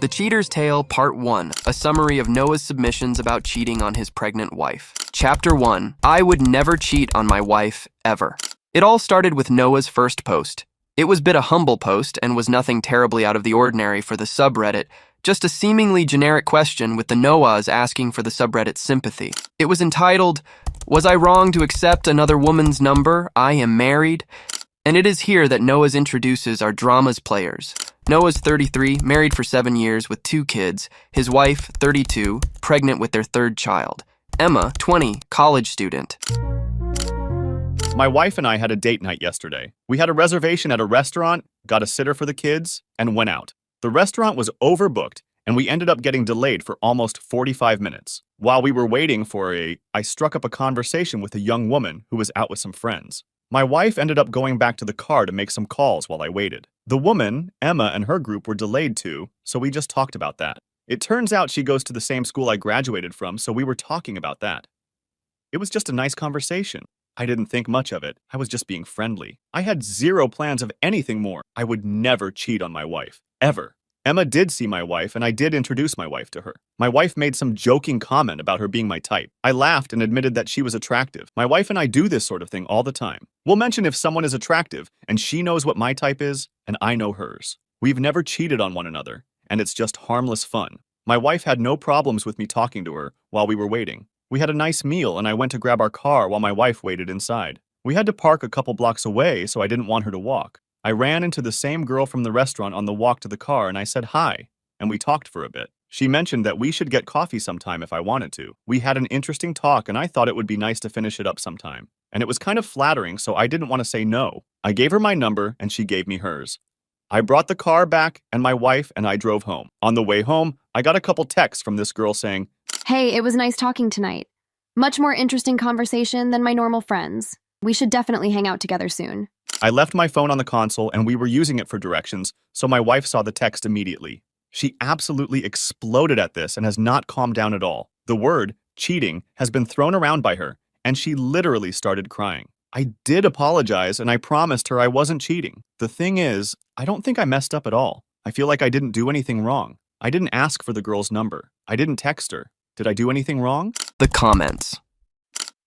The Cheater's Tale, Part 1, a summary of Noah's submissions about cheating on his pregnant wife. Chapter 1, I would never cheat on my wife, ever. It all started with Noah's first post. It was a humble post and was nothing terribly out of the ordinary for the subreddit, just a seemingly generic question with the Noahs asking for the subreddit's sympathy. It was entitled, Was I wrong to accept another woman's number? I am married. And it is here that Noahs introduces our drama's players. Noah's 33, married for 7 years with 2 kids. His wife, 32, pregnant with their 3rd child. Emma, 20, college student. My wife and I had a date night yesterday. We had a reservation at a restaurant, got a sitter for the kids, and went out. The restaurant was overbooked, and we ended up getting delayed for almost 45 minutes. While we were waiting I struck up a conversation with a young woman who was out with some friends. My wife ended up going back to the car to make some calls while I waited. The woman, Emma, and her group were delayed too, so we just talked about that. It turns out she goes to the same school I graduated from, so we were talking about that. It was just a nice conversation. I didn't think much of it. I was just being friendly. I had zero plans of anything more. I would never cheat on my wife. Ever. Emma did see my wife, and I did introduce my wife to her. My wife made some joking comment about her being my type. I laughed and admitted that she was attractive. My wife and I do this sort of thing all the time. We'll mention if someone is attractive, and she knows what my type is, and I know hers. We've never cheated on one another, and it's just harmless fun. My wife had no problems with me talking to her while we were waiting. We had a nice meal, and I went to grab our car while my wife waited inside. We had to park a couple blocks away, so I didn't want her to walk. I ran into the same girl from the restaurant on the walk to the car, and I said hi, and we talked for a bit. She mentioned that we should get coffee sometime if I wanted to. We had an interesting talk, and I thought it would be nice to finish it up sometime. And it was kind of flattering, so I didn't want to say no. I gave her my number, and she gave me hers. I brought the car back, and my wife and I drove home. On the way home, I got a couple texts from this girl saying, Hey, it was nice talking tonight. Much more interesting conversation than my normal friends. We should definitely hang out together soon. I left my phone on the console and we were using it for directions, so my wife saw the text immediately. She absolutely exploded at this and has not calmed down at all. The word, cheating, has been thrown around by her, and she literally started crying. I did apologize and I promised her I wasn't cheating. The thing is, I don't think I messed up at all. I feel like I didn't do anything wrong. I didn't ask for the girl's number. I didn't text her. Did I do anything wrong? The comments.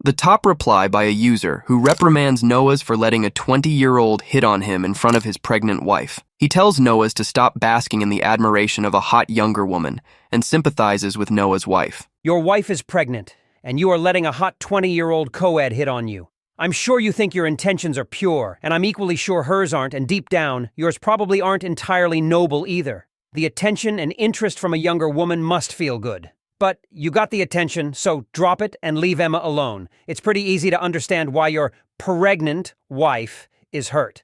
The top reply by a user who reprimands Noahs for letting a 20-year-old hit on him in front of his pregnant wife. He tells Noahs to stop basking in the admiration of a hot younger woman and sympathizes with Noah's wife. Your wife is pregnant, and you are letting a hot 20-year-old co-ed hit on you. I'm sure you think your intentions are pure, and I'm equally sure hers aren't, and deep down, yours probably aren't entirely noble either. The attention and interest from a younger woman must feel good. But you got the attention, so drop it and leave Emma alone. It's pretty easy to understand why your pregnant wife is hurt.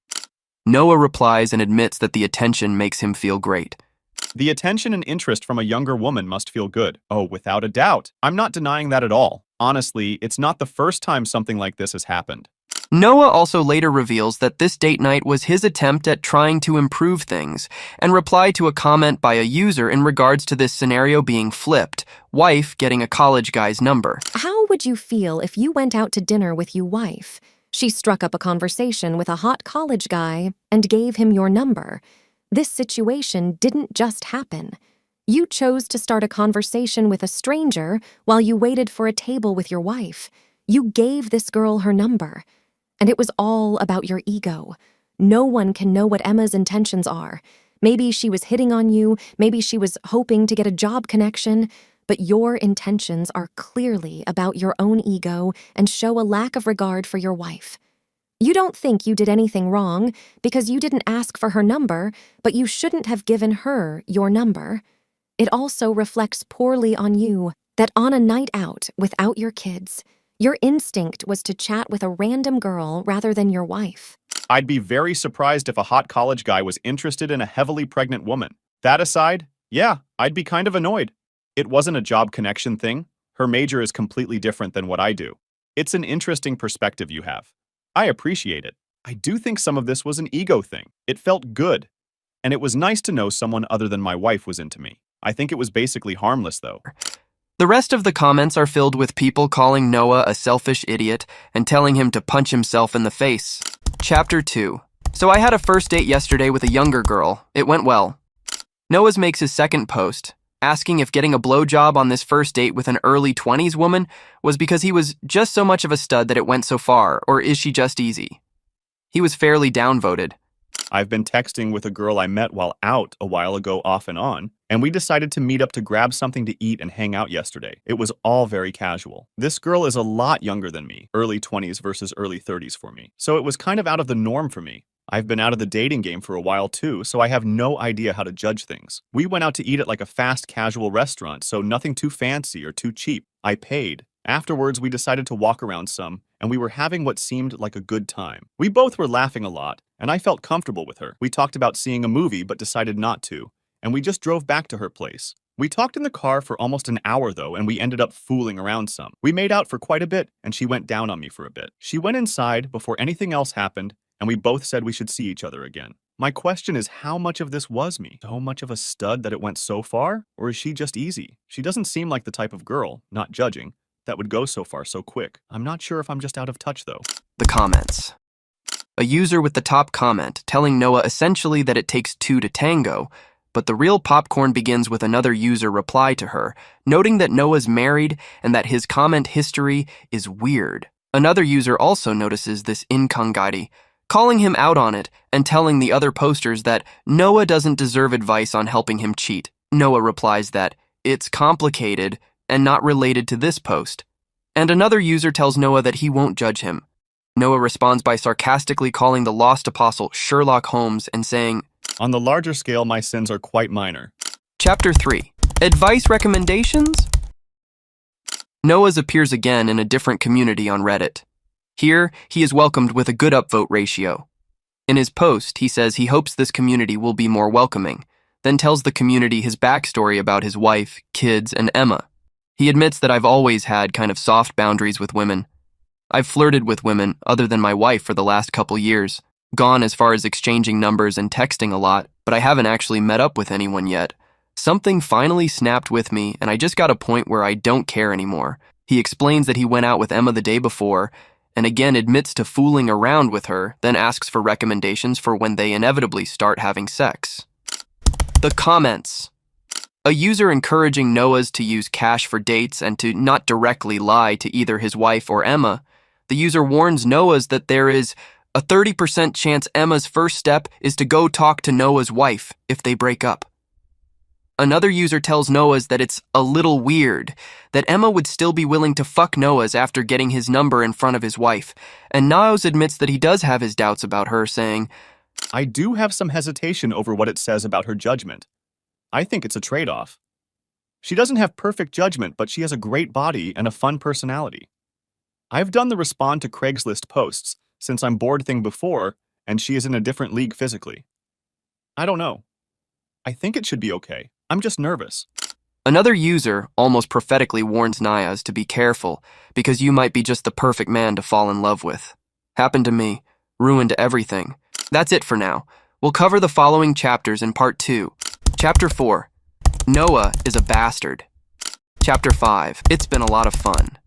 Noah replies and admits that the attention makes him feel great. The attention and interest from a younger woman must feel good. Oh, without a doubt. I'm not denying that at all. Honestly, it's not the first time something like this has happened. Noah also later reveals that this date night was his attempt at trying to improve things and replied to a comment by a user in regards to this scenario being flipped, wife getting a college guy's number. How would you feel if you went out to dinner with your wife? She struck up a conversation with a hot college guy and gave him your number. This situation didn't just happen. You chose to start a conversation with a stranger while you waited for a table with your wife. You gave this girl her number. And it was all about your ego. No one can know what Emma's intentions are. Maybe she was hitting on you, maybe she was hoping to get a job connection, but your intentions are clearly about your own ego and show a lack of regard for your wife. You don't think you did anything wrong because you didn't ask for her number, but you shouldn't have given her your number. It also reflects poorly on you that on a night out without your kids, your instinct was to chat with a random girl rather than your wife. I'd be very surprised if a hot college guy was interested in a heavily pregnant woman. That aside, yeah, I'd be kind of annoyed. It wasn't a job connection thing. Her major is completely different than what I do. It's an interesting perspective you have. I appreciate it. I do think some of this was an ego thing. It felt good. And it was nice to know someone other than my wife was into me. I think it was basically harmless, though. The rest of the comments are filled with people calling Noah a selfish idiot and telling him to punch himself in the face. Chapter 2. So I had a first date yesterday with a younger girl. It went well. Noah makes his second post, asking if getting a blowjob on this first date with an early 20s woman was because he was just so much of a stud that it went so far, or is she just easy? He was fairly downvoted. I've been texting with a girl I met while out a while ago off and on, and we decided to meet up to grab something to eat and hang out yesterday. It was all very casual. This girl is a lot younger than me, early 20s versus early 30s for me, so it was kind of out of the norm for me. I've been out of the dating game for a while too, so I have no idea how to judge things. We went out to eat at like a fast casual restaurant, so nothing too fancy or too cheap. I paid. Afterwards, we decided to walk around some, and we were having what seemed like a good time. We both were laughing a lot, and I felt comfortable with her. We talked about seeing a movie but decided not to, and we just drove back to her place. We talked in the car for almost an hour though, and we ended up fooling around some. We made out for quite a bit, and she went down on me for a bit. She went inside before anything else happened, and we both said we should see each other again. My question is, how much of this was me? So much of a stud that it went so far? Or is she just easy? She doesn't seem like the type of girl, not judging, that would go so far so quick. I'm not sure if I'm just out of touch though. The comments. A user with the top comment telling Noah essentially that it takes two to tango, but the real popcorn begins with another user reply to her, noting that Noah's married and that his comment history is weird. Another user also notices this incongruity, calling him out on it and telling the other posters that Noah doesn't deserve advice on helping him cheat. Noah replies that it's complicated and not related to this post. And another user tells Noah that he won't judge him. Noah responds by sarcastically calling the lost apostle Sherlock Holmes and saying, On the larger scale, my sins are quite minor. Chapter 3. Advice recommendations? Noah's appears again in a different community on Reddit. Here, he is welcomed with a good upvote ratio. In his post, he says he hopes this community will be more welcoming, then tells the community his backstory about his wife, kids, and Emma. He admits that I've always had kind of soft boundaries with women. I've flirted with women other than my wife for the last couple years, gone as far as exchanging numbers and texting a lot, but I haven't actually met up with anyone yet. Something finally snapped with me, and I just got a point where I don't care anymore. He explains that he went out with Emma the day before, and again admits to fooling around with her, then asks for recommendations for when they inevitably start having sex. The comments. A user encouraging Noah's to use cash for dates and to not directly lie to either his wife or Emma. The user warns Noah's that there is a 30% chance Emma's first step is to go talk to Noah's wife if they break up. Another user tells Noah's that it's a little weird, that Emma would still be willing to fuck Noah's after getting his number in front of his wife, and Niles admits that he does have his doubts about her, saying, I do have some hesitation over what it says about her judgment. I think it's a trade-off. She doesn't have perfect judgment, but she has a great body and a fun personality. I've done the respond to Craigslist posts since I'm bored thing before, and she is in a different league physically. I don't know. I think it should be okay. I'm just nervous. Another user almost prophetically warns Niaz to be careful because you might be just the perfect man to fall in love with. Happened to me. Ruined everything. That's it for now. We'll cover the following chapters in part 2. Chapter 4. Noah is a bastard. Chapter 5. It's been a lot of fun.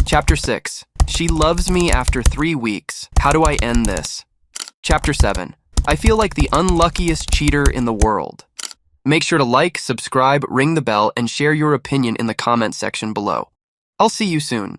Chapter 6. She loves me after 3 weeks. How do I end this? Chapter 7. I feel like the unluckiest cheater in the world. Make sure to like, subscribe, ring the bell, and share your opinion in the comment section below. I'll see you soon.